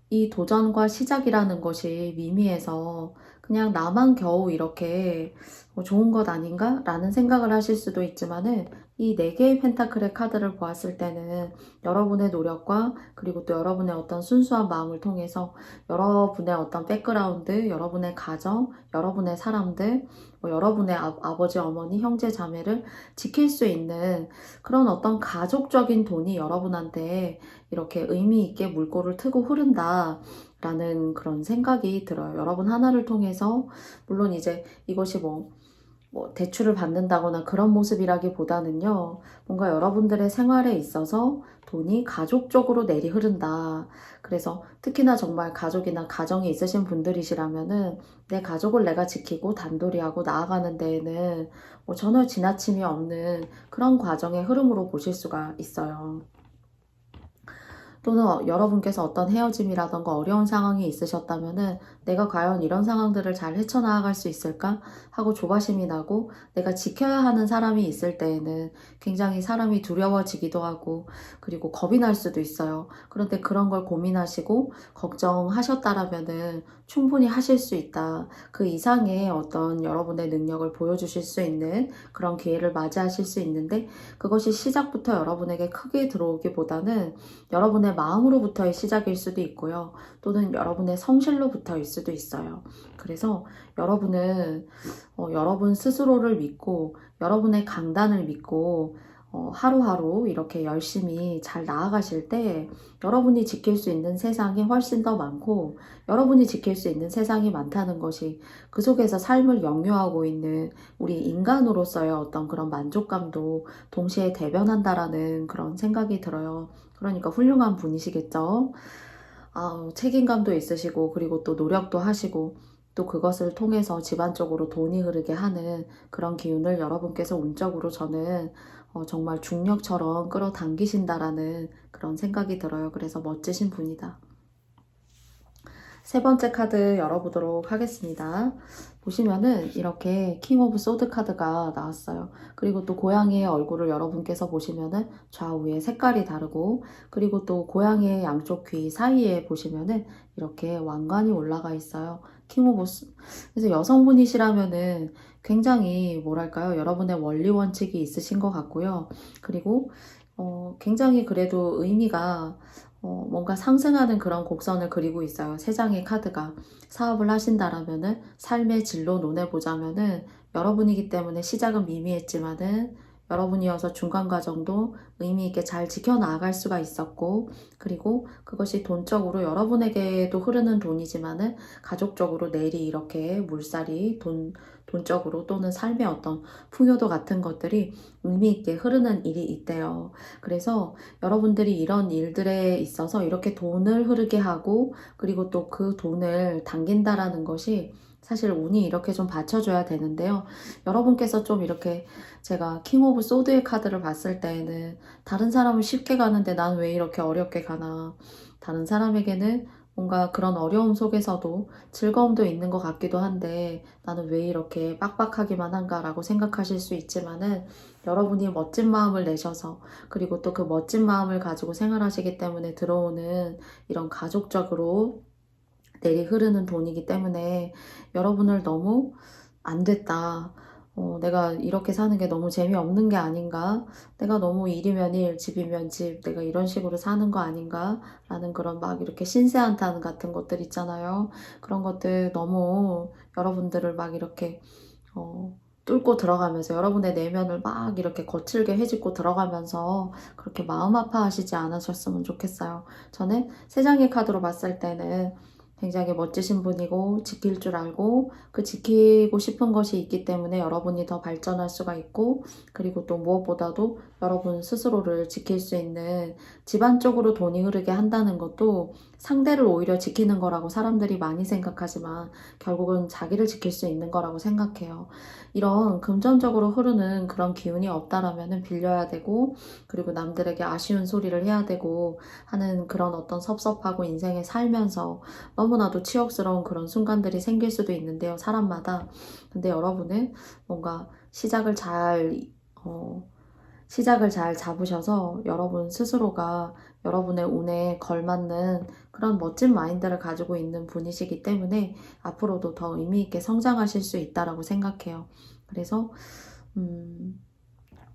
이 도전과 시작이라는 것이 미미해서 그냥 나만 겨우 이렇게 좋은 것 아닌가? 라는 생각을 하실 수도 있지만은, 이 4개의 펜타클의 카드를 보았을 때는 여러분의 노력과 그리고 또 여러분의 어떤 순수한 마음을 통해서 여러분의 어떤 백그라운드, 여러분의 가정, 여러분의 사람들, 여러분의 아버지, 어머니, 형제, 자매를 지킬 수 있는 그런 어떤 가족적인 돈이 여러분한테 이렇게 의미 있게 물꼬를 트고 흐른다 라는 그런 생각이 들어요. 여러분 하나를 통해서, 물론 이제 이것이 뭐 대출을 받는다거나 그런 모습이라기보다는요, 뭔가 여러분들의 생활에 있어서 돈이 가족적으로 내리 흐른다. 그래서 특히나 정말 가족이나 가정이 있으신 분들이시라면은 내 가족을 내가 지키고 단돌이 하고 나아가는 데에는 전혀 지나침이 없는 그런 과정의 흐름으로 보실 수가 있어요. 또는 여러분께서 어떤 헤어짐이라던가 어려운 상황이 있으셨다면은 내가 과연 이런 상황들을 잘 헤쳐나갈 수 있을까 하고 조바심이 나고, 내가 지켜야 하는 사람이 있을 때에는 굉장히 사람이 두려워지기도 하고 그리고 겁이 날 수도 있어요. 그런데 그런 걸 고민하시고 걱정하셨다라면은 충분히 하실 수 있다. 그 이상의 어떤 여러분의 능력을 보여주실 수 있는 그런 기회를 맞이하실 수 있는데, 그것이 시작부터 여러분에게 크게 들어오기보다는 여러분의 마음으로부터의 시작일 수도 있고요. 또는 여러분의 성실로부터일 수도 있어요. 그래서 여러분은 여러분 스스로를 믿고 여러분의 강단을 믿고 하루하루 이렇게 열심히 잘 나아가실 때 여러분이 지킬 수 있는 세상이 훨씬 더 많고, 여러분이 지킬 수 있는 세상이 많다는 것이 그 속에서 삶을 영유하고 있는 우리 인간으로서의 어떤 그런 만족감도 동시에 대변한다라는 그런 생각이 들어요. 그러니까 훌륭한 분이시겠죠. 책임감도 있으시고 그리고 또 노력도 하시고 또 그것을 통해서 집안적으로 돈이 흐르게 하는 그런 기운을 여러분께서 운적으로 저는 정말 중력처럼 끌어당기신다라는 그런 생각이 들어요. 그래서 멋지신 분이다. 세 번째 카드 열어보도록 하겠습니다. 보시면은 이렇게 킹 오브 소드 카드가 나왔어요. 그리고 또 고양이의 얼굴을 여러분께서 보시면은 좌우에 색깔이 다르고, 그리고 또 고양이의 양쪽 귀 사이에 보시면은 이렇게 왕관이 올라가 있어요. 킹 오브 그래서 여성분이시라면은 굉장히 뭐랄까요, 여러분의 원리 원칙이 있으신 것 같고요. 그리고 굉장히 그래도 의미가 뭔가 상승하는 그런 곡선을 그리고 있어요. 세 장의 카드가. 사업을 하신다라면은 삶의 진로 논해 보자면은 여러분이기 때문에 시작은 미미했지만은 여러분이어서 중간 과정도 의미 있게 잘 지켜나갈 수가 있었고, 그리고 그것이 돈적으로 여러분에게도 흐르는 돈이지만은 가족적으로 내일이 이렇게 물살이 돈적으로 또는 삶의 어떤 풍요도 같은 것들이 의미 있게 흐르는 일이 있대요. 그래서 여러분들이 이런 일들에 있어서 이렇게 돈을 흐르게 하고 그리고 또 그 돈을 당긴다라는 것이 사실 운이 이렇게 좀 받쳐줘야 되는데요. 여러분께서 좀 이렇게 제가 킹 오브 소드의 카드를 봤을 때에는 다른 사람은 쉽게 가는데 난 왜 이렇게 어렵게 가나. 다른 사람에게는 뭔가 그런 어려움 속에서도 즐거움도 있는 것 같기도 한데 나는 왜 이렇게 빡빡하기만 한가라고 생각하실 수 있지만은 여러분이 멋진 마음을 내셔서 그리고 또 그 멋진 마음을 가지고 생활하시기 때문에 들어오는 이런 가족적으로 내리 흐르는 돈이기 때문에 여러분을 너무 안 됐다. 내가 이렇게 사는 게 너무 재미없는 게 아닌가? 내가 너무 일이면 일, 집이면 집, 내가 이런 식으로 사는 거 아닌가? 라는 그런 막 이렇게 신세한탄 같은 것들 있잖아요. 그런 것들 너무 여러분들을 막 이렇게 뚫고 들어가면서 여러분의 내면을 막 이렇게 거칠게 헤집고 들어가면서 그렇게 마음 아파하시지 않으셨으면 좋겠어요. 저는 세 장의 카드로 봤을 때는 굉장히 멋지신 분이고 지킬 줄 알고 그 지키고 싶은 것이 있기 때문에 여러분이 더 발전할 수가 있고 그리고 또 무엇보다도 여러분 스스로를 지킬 수 있는 집안 쪽으로 돈이 흐르게 한다는 것도 상대를 오히려 지키는 거라고 사람들이 많이 생각하지만 결국은 자기를 지킬 수 있는 거라고 생각해요. 이런 금전적으로 흐르는 그런 기운이 없다라면 빌려야 되고 그리고 남들에게 아쉬운 소리를 해야 되고 하는 그런 어떤 섭섭하고 인생에 살면서 너무나도 치욕스러운 그런 순간들이 생길 수도 있는데요, 사람마다. 근데 여러분은 뭔가 시작을 잘 잡으셔서 여러분 스스로가 여러분의 운에 걸맞는 그런 멋진 마인드를 가지고 있는 분이시기 때문에 앞으로도 더 의미 있게 성장하실 수 있다라고 생각해요. 그래서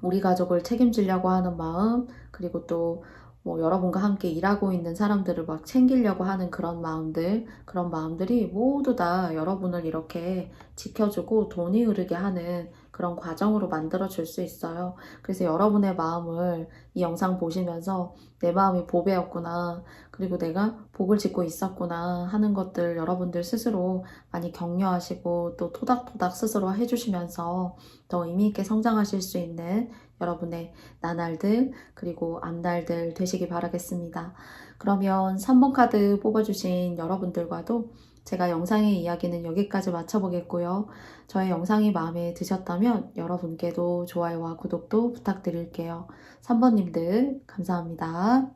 우리 가족을 책임지려고 하는 마음, 그리고 또 여러분과 함께 일하고 있는 사람들을 막 챙기려고 하는 그런 마음들이 모두 다 여러분을 이렇게 지켜주고 돈이 흐르게 하는 그런 과정으로 만들어줄 수 있어요. 그래서 여러분의 마음을 이 영상 보시면서 내 마음이 보배였구나, 그리고 내가 복을 짓고 있었구나 하는 것들 여러분들 스스로 많이 격려하시고 또 토닥토닥 스스로 해주시면서 더 의미 있게 성장하실 수 있는 여러분의 나날들 그리고 앞날들 되시기 바라겠습니다. 그러면 3번 카드 뽑아주신 여러분들과도 제가 영상의 이야기는 여기까지 마쳐보겠고요. 저의 영상이 마음에 드셨다면 여러분께도 좋아요와 구독도 부탁드릴게요. 3번님들 감사합니다.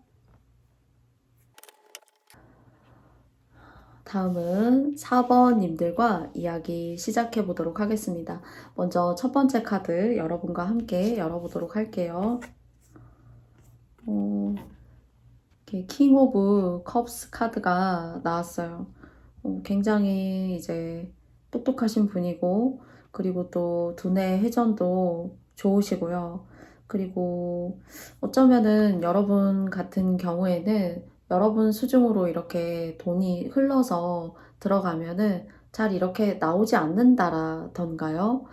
다음은 4번님들과 이야기 시작해 보도록 하겠습니다. 먼저 첫 번째 카드 여러분과 함께 열어보도록 할게요. 킹 오브 컵스 카드가 나왔어요. 굉장히 이제 똑똑하신 분이고 그리고 또 두뇌 회전도 좋으시고요. 그리고 어쩌면은 여러분 같은 경우에는 여러분 수중으로 이렇게 돈이 흘러서 들어가면은 잘 이렇게 나오지 않는다라던가요.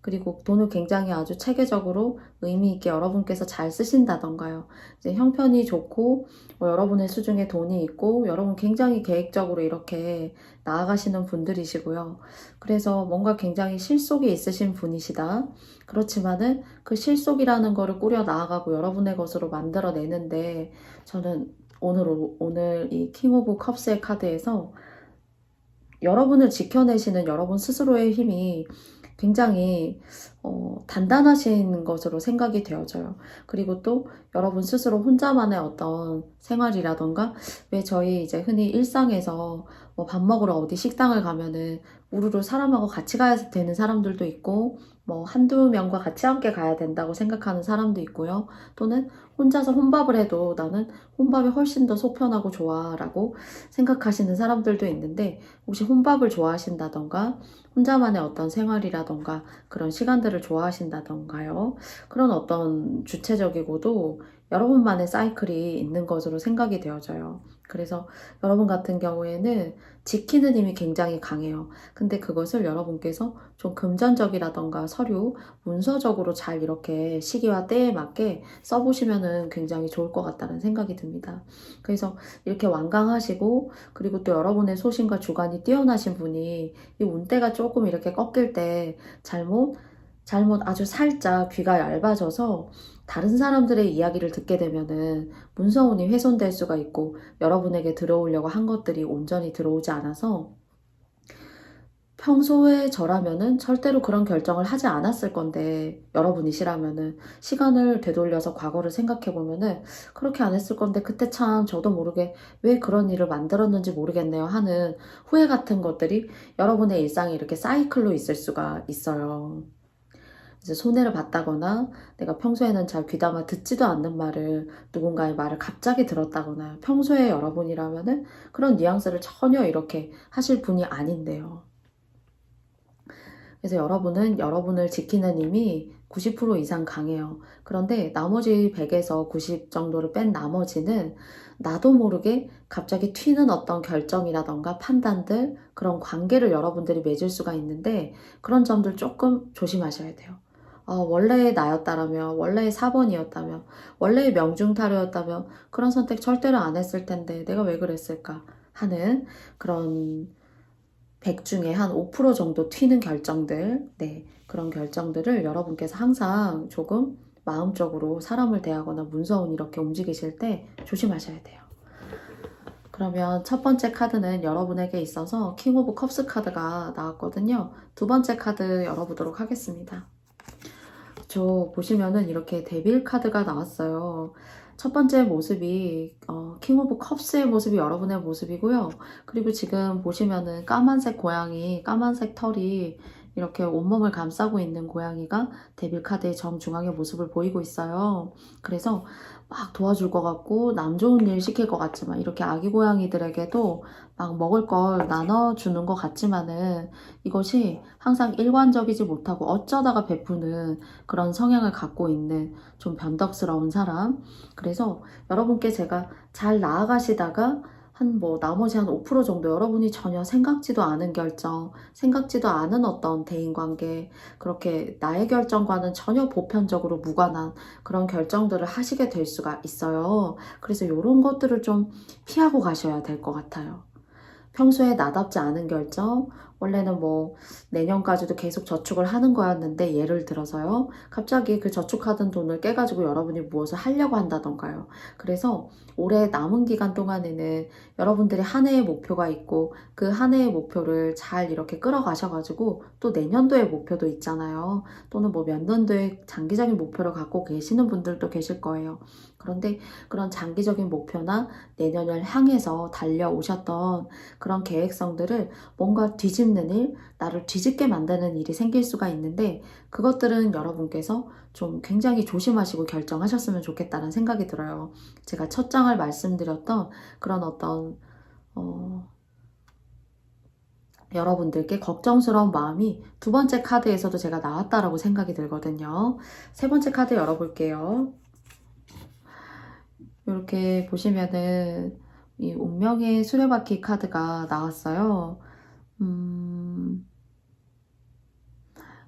그리고 돈을 굉장히 아주 체계적으로 의미 있게 여러분께서 잘 쓰신다던가요. 이제 형편이 좋고 여러분의 수중에 돈이 있고 여러분 굉장히 계획적으로 이렇게 나아가시는 분들이시고요. 그래서 뭔가 굉장히 실속이 있으신 분이시다. 그렇지만은 그 실속이라는 거를 꾸려 나아가고 여러분의 것으로 만들어내는데 저는 오늘 이 킹 오브 컵스의 카드에서 여러분을 지켜내시는 여러분 스스로의 힘이 굉장히 단단하신 것으로 생각이 되어져요. 그리고 또 여러분 스스로 혼자만의 어떤 생활이라던가 왜 저희 이제 흔히 일상에서 밥 먹으러 어디 식당을 가면은 우르르 사람하고 같이 가야 되는 사람들도 있고 한두 명과 같이 함께 가야 된다고 생각하는 사람도 있고요. 또는 혼자서 혼밥을 해도 나는 혼밥이 훨씬 더 속편하고 좋아라고 생각하시는 사람들도 있는데 혹시 혼밥을 좋아하신다던가 혼자만의 어떤 생활이라던가 그런 시간들을 좋아하신다던가요. 그런 어떤 주체적이고도 여러분만의 사이클이 있는 것으로 생각이 되어져요. 그래서 여러분 같은 경우에는 지키는 힘이 굉장히 강해요. 근데 그것을 여러분께서 좀 금전적이라던가 서류, 문서적으로 잘 이렇게 시기와 때에 맞게 써보시면은 굉장히 좋을 것 같다는 생각이 듭니다. 그래서 이렇게 완강하시고 그리고 또 여러분의 소신과 주관이 뛰어나신 분이 이 운대가 조금 이렇게 꺾일 때 잘못 아주 살짝 귀가 얇아져서 다른 사람들의 이야기를 듣게 되면은 문서운이 훼손될 수가 있고 여러분에게 들어오려고 한 것들이 온전히 들어오지 않아서 평소에 저라면은 절대로 그런 결정을 하지 않았을 건데, 여러분이시라면은 시간을 되돌려서 과거를 생각해 보면은 그렇게 안 했을 건데, 그때 참 저도 모르게 왜 그런 일을 만들었는지 모르겠네요 하는 후회 같은 것들이 여러분의 일상에 이렇게 사이클로 있을 수가 있어요. 이제 손해를 봤다거나 내가 평소에는 잘 귀담아 듣지도 않는 말을, 누군가의 말을 갑자기 들었다거나, 평소에 여러분이라면은 그런 뉘앙스를 전혀 이렇게 하실 분이 아닌데요. 그래서 여러분은 여러분을 지키는 힘이 90% 이상 강해요. 그런데 나머지 100에서 90 정도를 뺀 나머지는 나도 모르게 갑자기 튀는 어떤 결정이라던가 판단들, 그런 관계를 여러분들이 맺을 수가 있는데, 그런 점들 조금 조심하셔야 돼요. 원래의 나였다라면, 원래의 4번이었다면, 원래의 명중타로였다면 그런 선택 절대로 안 했을 텐데 내가 왜 그랬을까 하는 그런 100 중에 한 5% 정도 튀는 결정들, 네, 그런 결정들을 여러분께서 항상 조금 마음적으로 사람을 대하거나 문서운 이렇게 움직이실 때 조심하셔야 돼요. 그러면 첫 번째 카드는 여러분에게 있어서 킹 오브 컵스 카드가 나왔거든요. 두 번째 카드 열어보도록 하겠습니다. 저 보시면은 이렇게 데빌 카드가 나왔어요. 첫 번째 모습이 킹 오브 컵스의 모습이 여러분의 모습이고요. 그리고 지금 보시면은 까만색 고양이, 까만색 털이 이렇게 온몸을 감싸고 있는 고양이가 데빌 카드의 정중앙의 모습을 보이고 있어요. 그래서 막 도와줄 것 같고 남 좋은 일 시킬 것 같지만, 이렇게 아기 고양이들에게도 막 먹을 걸 나눠주는 것 같지만은 이것이 항상 일관적이지 못하고 어쩌다가 베푸는 그런 성향을 갖고 있는 좀 변덕스러운 사람. 그래서 여러분께 제가 잘 나아가시다가 나머지 한 5% 정도 여러분이 전혀 생각지도 않은 결정, 생각지도 않은 어떤 대인관계, 그렇게 나의 결정과는 전혀 보편적으로 무관한 그런 결정들을 하시게 될 수가 있어요. 그래서 이런 것들을 좀 피하고 가셔야 될 것 같아요. 평소에 나답지 않은 결정, 원래는 내년까지도 계속 저축을 하는 거였는데, 예를 들어서요, 갑자기 그 저축하던 돈을 깨가지고 여러분이 무엇을 하려고 한다던가요. 그래서 올해 남은 기간 동안에는 여러분들이 한 해의 목표가 있고, 그 한 해의 목표를 잘 이렇게 끌어가셔가지고 또 내년도의 목표도 있잖아요. 또는 몇 년도에 장기적인 목표를 갖고 계시는 분들도 계실 거예요. 그런데 그런 장기적인 목표나 내년을 향해서 달려오셨던 그런 계획성들을 뭔가 뒤집는 일, 나를 뒤집게 만드는 일이 생길 수가 있는데, 그것들은 여러분께서 좀 굉장히 조심하시고 결정하셨으면 좋겠다는 생각이 들어요. 제가 첫 장을 말씀드렸던 그런 어떤 여러분들께 걱정스러운 마음이 두 번째 카드에서도 제가 나왔다라고 생각이 들거든요. 세 번째 카드 열어볼게요. 이렇게 보시면은 이 운명의 수레바퀴 카드가 나왔어요.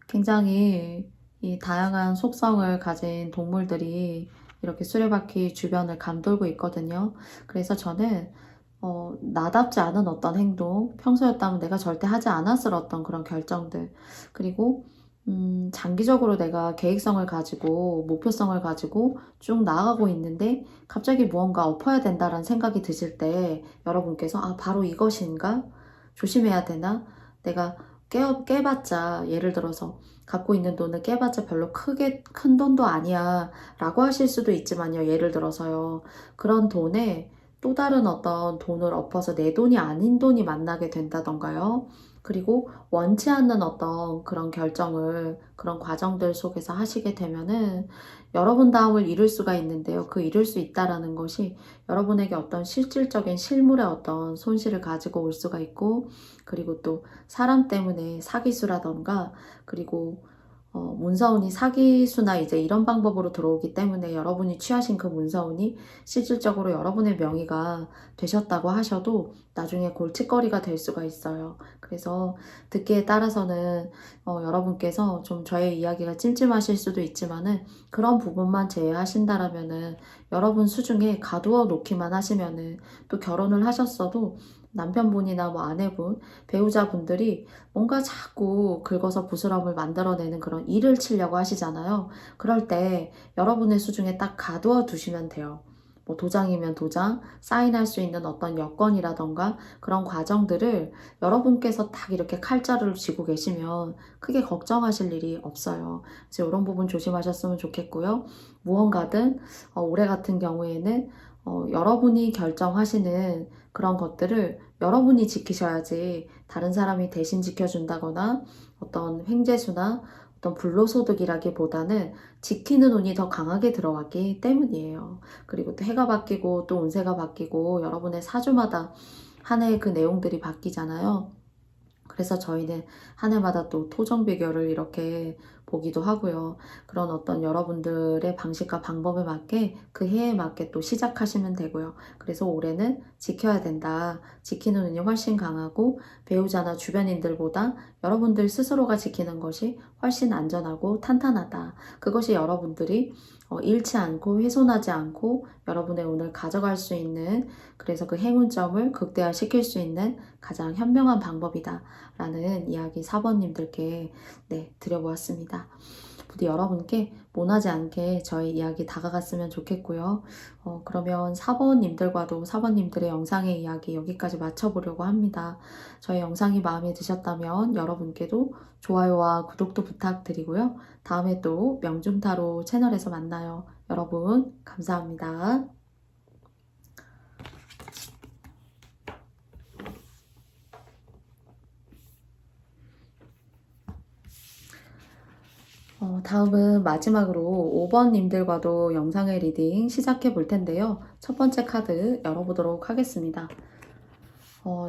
굉장히 이 다양한 속성을 가진 동물들이 이렇게 수레바퀴 주변을 감돌고 있거든요. 그래서 저는 나답지 않은 어떤 행동, 평소였다면 내가 절대 하지 않았을 어떤 그런 결정들, 그리고 장기적으로 내가 계획성을 가지고 목표성을 가지고 쭉 나아가고 있는데 갑자기 무언가 엎어야 된다라는 생각이 드실 때, 여러분께서 바로 이것인가? 조심해야 되나? 내가 깨봤자, 예를 들어서 갖고 있는 돈을 깨봤자 별로 크게 큰 돈도 아니야 라고 하실 수도 있지만요, 예를 들어서요, 그런 돈에 또 다른 어떤 돈을 엎어서 내 돈이 아닌 돈이 만나게 된다던가요. 그리고 원치 않는 어떤 그런 결정을 그런 과정들 속에서 하시게 되면은 여러분 다움을 이룰 수가 있는데요. 그 이룰 수 있다라는 것이 여러분에게 어떤 실질적인 실물의 어떤 손실을 가지고 올 수가 있고, 그리고 또 사람 때문에 사기수라던가, 그리고 문서운이 사기수나 이제 이런 방법으로 들어오기 때문에 여러분이 취하신 그 문서운이 실질적으로 여러분의 명의가 되셨다고 하셔도 나중에 골칫거리가 될 수가 있어요. 그래서 듣기에 따라서는 여러분께서 좀 저의 이야기가 찜찜하실 수도 있지만은, 그런 부분만 제외하신다라면은 여러분 수중에 가두어 놓기만 하시면은, 또 결혼을 하셨어도 남편분이나 아내분, 배우자분들이 뭔가 자꾸 긁어서 부스럼을 만들어내는 그런 일을 치려고 하시잖아요. 그럴 때 여러분의 수중에 딱 가두어 두시면 돼요. 뭐 도장이면 도장, 사인할 수 있는 어떤 여건이라던가 그런 과정들을 여러분께서 딱 이렇게 칼자루를 쥐고 계시면 크게 걱정하실 일이 없어요. 그래서 이런 부분 조심하셨으면 좋겠고요. 무언가든 올해 같은 경우에는 여러분이 결정하시는 그런 것들을 여러분이 지키셔야지 다른 사람이 대신 지켜준다거나 어떤 횡재수나 어떤 불로소득이라기보다는 지키는 운이 더 강하게 들어갔기 때문이에요. 그리고 또 해가 바뀌고 또 운세가 바뀌고 여러분의 사주마다 한 해의 그 내용들이 바뀌잖아요. 그래서 저희는 한 해마다 또 토정비결을 이렇게 보기도 하고요. 그런 어떤 여러분들의 방식과 방법에 맞게 그 해에 맞게 또 시작하시면 되고요. 그래서 올해는 지켜야 된다. 지키는 운이 훨씬 강하고 배우자나 주변인들보다 여러분들 스스로가 지키는 것이 훨씬 안전하고 탄탄하다. 그것이 여러분들이 잃지 않고 훼손하지 않고 여러분의 운을 가져갈 수 있는, 그래서 그 행운점을 극대화시킬 수 있는 가장 현명한 방법이다 라는 이야기 4번님들께 드려보았습니다. 부디 여러분께 모나지 않게 저희 이야기 다가갔으면 좋겠고요. 그러면 4번님들과도 4번님들의 영상의 이야기 여기까지 마쳐보려고 합니다. 저희 영상이 마음에 드셨다면 여러분께도 좋아요와 구독도 부탁드리고요. 다음에 또 명중타로 채널에서 만나요. 여러분 감사합니다. 다음은 마지막으로 5번님들과도 영상의 리딩 시작해 볼 텐데요. 첫 번째 카드 열어보도록 하겠습니다.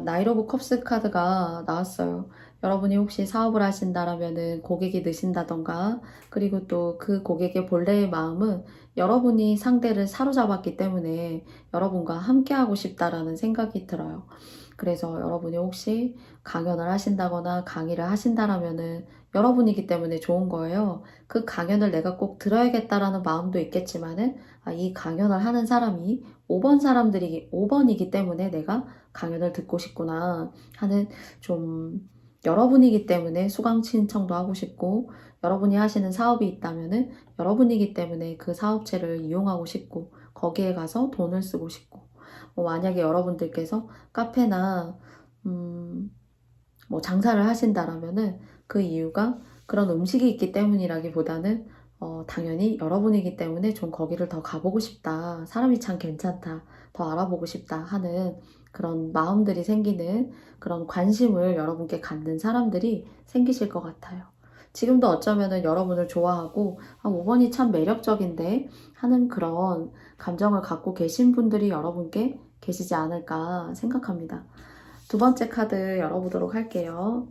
나이트 오브 컵스 카드가 나왔어요. 여러분이 혹시 사업을 하신다라면은 고객이 느신다던가, 그리고 또 그 고객의 본래의 마음은 여러분이 상대를 사로잡았기 때문에 여러분과 함께하고 싶다라는 생각이 들어요. 그래서 여러분이 혹시 강연을 하신다거나 강의를 하신다라면은 여러분이기 때문에 좋은 거예요. 그 강연을 내가 꼭 들어야겠다라는 마음도 있겠지만은 이 강연을 하는 사람이 5번이기 때문에 내가 강연을 듣고 싶구나 하는, 좀 여러분이기 때문에 수강 신청도 하고 싶고, 여러분이 하시는 사업이 있다면은 여러분이기 때문에 그 사업체를 이용하고 싶고 거기에 가서 돈을 쓰고 싶고, 만약에 여러분들께서 카페나 뭐 장사를 하신다라면은 그 이유가 그런 음식이 있기 때문이라기보다는 당연히 여러분이기 때문에 좀 거기를 더 가보고 싶다, 사람이 참 괜찮다, 더 알아보고 싶다 하는 그런 마음들이 생기는, 그런 관심을 여러분께 갖는 사람들이 생기실 것 같아요. 지금도 어쩌면은 여러분을 좋아하고 5번이 참 매력적인데 하는 그런 감정을 갖고 계신 분들이 여러분께 계시지 않을까 생각합니다. 두 번째 카드 열어보도록 할게요.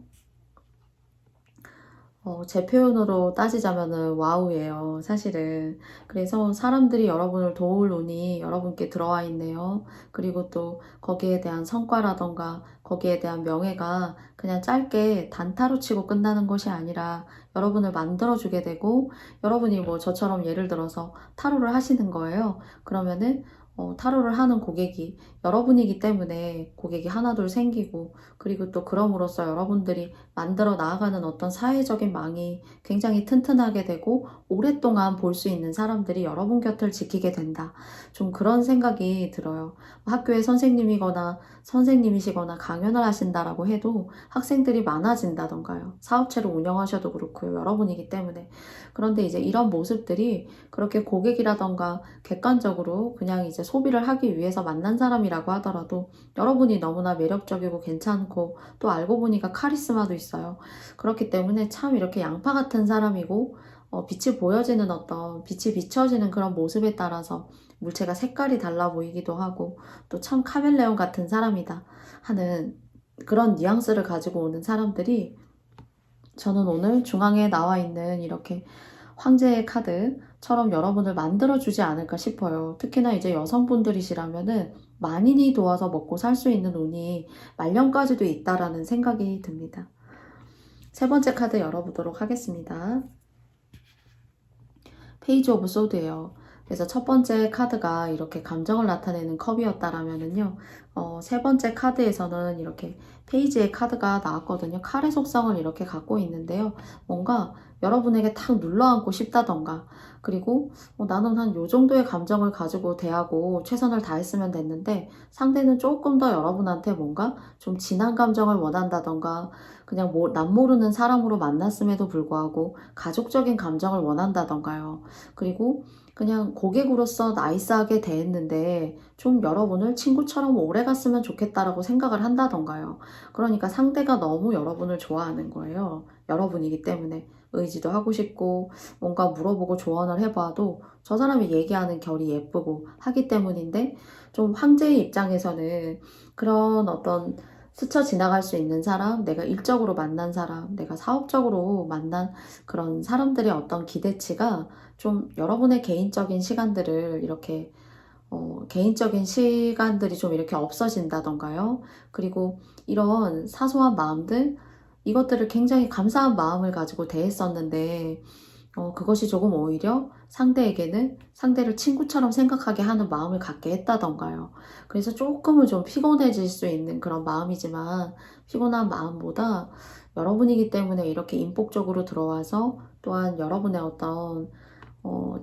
제 표현으로 따지자면은 와우예요, 사실은. 그래서 사람들이 여러분을 도울 운이 여러분께 들어와 있네요. 그리고 또 거기에 대한 성과라던가 거기에 대한 명예가 그냥 짧게 단타로 치고 끝나는 것이 아니라 여러분을 만들어주게 되고, 여러분이 뭐 저처럼 예를 들어서 타로를 하시는 거예요. 그러면은 타로를 하는 고객이 여러분이기 때문에 고객이 하나둘 생기고, 그리고 또 그럼으로써 여러분들이 만들어 나아가는 어떤 사회적인 망이 굉장히 튼튼하게 되고 오랫동안 볼 수 있는 사람들이 여러분 곁을 지키게 된다. 좀 그런 생각이 들어요. 학교의 선생님이시거나 강연을 하신다라고 해도 학생들이 많아진다던가요. 사업체를 운영하셔도 그렇고요. 여러분이기 때문에. 그런데 이제 이런 모습들이 그렇게 고객이라던가 객관적으로 그냥 이제 소비를 하기 위해서 만난 사람이라고 하더라도 여러분이 너무나 매력적이고 괜찮고 또 알고 보니까 카리스마도 있어요. 그렇기 때문에 참 이렇게 양파 같은 사람이고, 빛이 보여지는 어떤 빛이 비춰지는 그런 모습에 따라서 물체가 색깔이 달라 보이기도 하고, 또 참 카멜레온 같은 사람이다 하는 그런 뉘앙스를 가지고 오는 사람들이, 저는 오늘 중앙에 나와 있는 이렇게 황제의 카드처럼 여러분을 만들어주지 않을까 싶어요. 특히나 이제 여성분들이시라면은 만인이 도와서 먹고 살 수 있는 운이 말년까지도 있다라는 생각이 듭니다. 세 번째 카드 열어보도록 하겠습니다. 페이지 오브 소드예요. 그래서 첫 번째 카드가 이렇게 감정을 나타내는 컵이었다라면은요, 세 번째 카드에서는 이렇게 페이지의 카드가 나왔거든요. 칼의 속성을 이렇게 갖고 있는데요. 뭔가 여러분에게 탁 눌러앉고 싶다던가, 그리고 나는 한 요 정도의 감정을 가지고 대하고 최선을 다했으면 됐는데, 상대는 조금 더 여러분한테 뭔가 좀 진한 감정을 원한다던가, 그냥 남 모르는 사람으로 만났음에도 불구하고 가족적인 감정을 원한다던가요. 그리고 그냥 고객으로서 나이스하게 대했는데 좀 여러분을 친구처럼 오래 갔으면 좋겠다라고 생각을 한다던가요. 그러니까 상대가 너무 여러분을 좋아하는 거예요. 여러분이기 때문에 의지도 하고 싶고 뭔가 물어보고 조언을 해봐도 저 사람이 얘기하는 결이 예쁘고 하기 때문인데, 좀 황제의 입장에서는 그런 어떤 스쳐 지나갈 수 있는 사람, 내가 일적으로 만난 사람, 내가 사업적으로 만난 그런 사람들의 어떤 기대치가 좀 여러분의 개인적인 시간들을 이렇게 개인적인 시간들이 좀 이렇게 없어진다던가요. 그리고 이런 사소한 마음들, 이것들을 굉장히 감사한 마음을 가지고 대했었는데, 그것이 조금 오히려 상대에게는 상대를 친구처럼 생각하게 하는 마음을 갖게 했다던가요. 그래서 조금은 좀 피곤해질 수 있는 그런 마음이지만, 피곤한 마음보다 여러분이기 때문에 이렇게 인복적으로 들어와서 또한 여러분의 어떤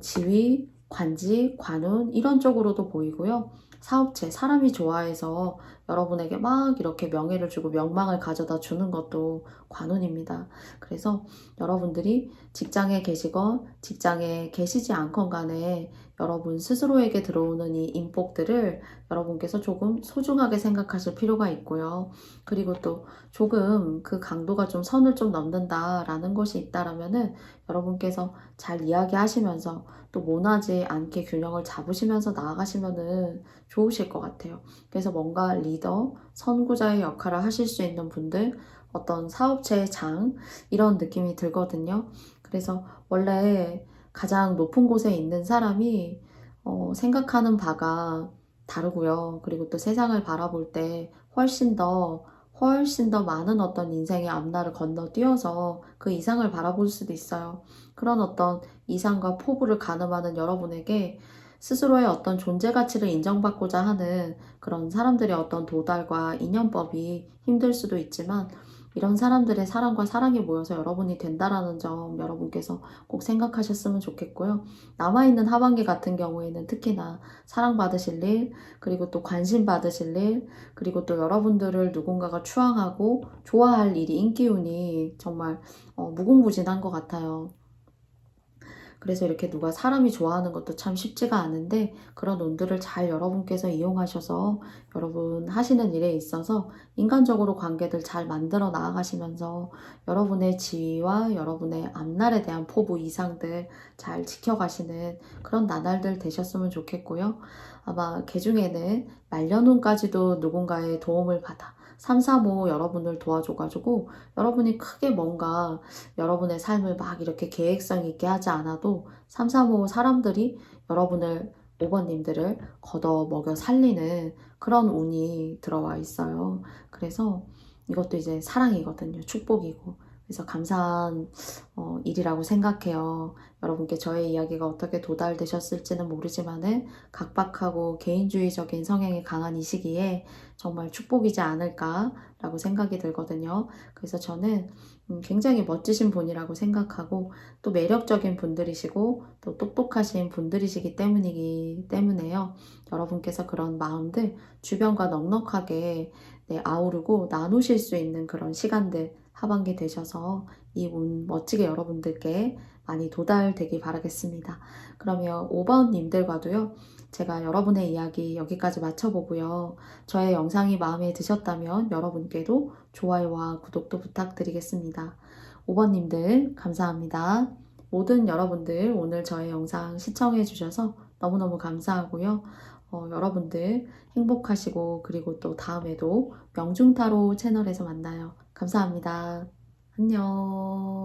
지위, 관직, 관운 이런 쪽으로도 보이고요. 사업체, 사람이 좋아해서 여러분에게 막 이렇게 명예를 주고 명망을 가져다 주는 것도 관운입니다. 그래서 여러분들이 직장에 계시건 직장에 계시지 않건 간에 여러분 스스로에게 들어오는 이 인복들을 여러분께서 조금 소중하게 생각하실 필요가 있고요. 그리고 또 조금 그 강도가 좀 선을 좀 넘는다라는 것이 있다라면은 여러분께서 잘 이야기하시면서 또 모나지 않게 균형을 잡으시면서 나아가시면은 좋으실 것 같아요. 그래서 뭔가 리더, 선구자의 역할을 하실 수 있는 분들, 어떤 사업체의 장, 이런 느낌이 들거든요. 그래서 원래 가장 높은 곳에 있는 사람이 생각하는 바가 다르고요. 그리고 또 세상을 바라볼 때 훨씬 더 많은 어떤 인생의 앞날을 건너뛰어서 그 이상을 바라볼 수도 있어요. 그런 어떤 이상과 포부를 가늠하는 여러분에게 스스로의 어떤 존재 가치를 인정받고자 하는 그런 사람들의 어떤 도달과 인연법이 힘들 수도 있지만, 이런 사람들의 사랑과 사랑이 모여서 여러분이 된다라는 점 여러분께서 꼭 생각하셨으면 좋겠고요. 남아있는 하반기 같은 경우에는 특히나 사랑받으실 일, 그리고 또 관심 받으실 일, 그리고 또 여러분들을 누군가가 추앙하고 좋아할 일이, 인기운이 정말 무궁무진한 것 같아요. 그래서 이렇게 누가 사람이 좋아하는 것도 참 쉽지가 않은데, 그런 운들을 잘 여러분께서 이용하셔서 여러분 하시는 일에 있어서 인간적으로 관계들 잘 만들어 나아가시면서 여러분의 지위와 여러분의 앞날에 대한 포부 이상들 잘 지켜가시는 그런 나날들 되셨으면 좋겠고요. 아마 개중에는 말년운까지도 누군가의 도움을 받아 3, 4, 5 여러분을 도와줘가지고 여러분이 크게 뭔가 여러분의 삶을 막 이렇게 계획성 있게 하지 않아도 3, 4, 5 사람들이 여러분을, 5번님들을 걷어 먹여 살리는 그런 운이 들어와 있어요. 그래서 이것도 이제 사랑이거든요. 축복이고. 그래서 감사한 일이라고 생각해요. 여러분께 저의 이야기가 어떻게 도달되셨을지는 모르지만은 각박하고 개인주의적인 성향이 강한 이 시기에 정말 축복이지 않을까라고 생각이 들거든요. 그래서 저는 굉장히 멋지신 분이라고 생각하고, 또 매력적인 분들이시고 또 똑똑하신 분들이시기 때문에요. 여러분께서 그런 마음들 주변과 넉넉하게 아우르고 나누실 수 있는 그런 시간들 하반기 되셔서 이 운 멋지게 여러분들께 많이 도달되길 바라겠습니다. 그러면 5번님들과도요. 제가 여러분의 이야기 여기까지 마쳐보고요. 저의 영상이 마음에 드셨다면 여러분께도 좋아요와 구독도 부탁드리겠습니다. 5번님들 감사합니다. 모든 여러분들 오늘 저의 영상 시청해 주셔서 너무너무 감사하고요. 여러분들 행복하시고, 그리고 또 다음에도 명중타로 채널에서 만나요. 감사합니다. 안녕.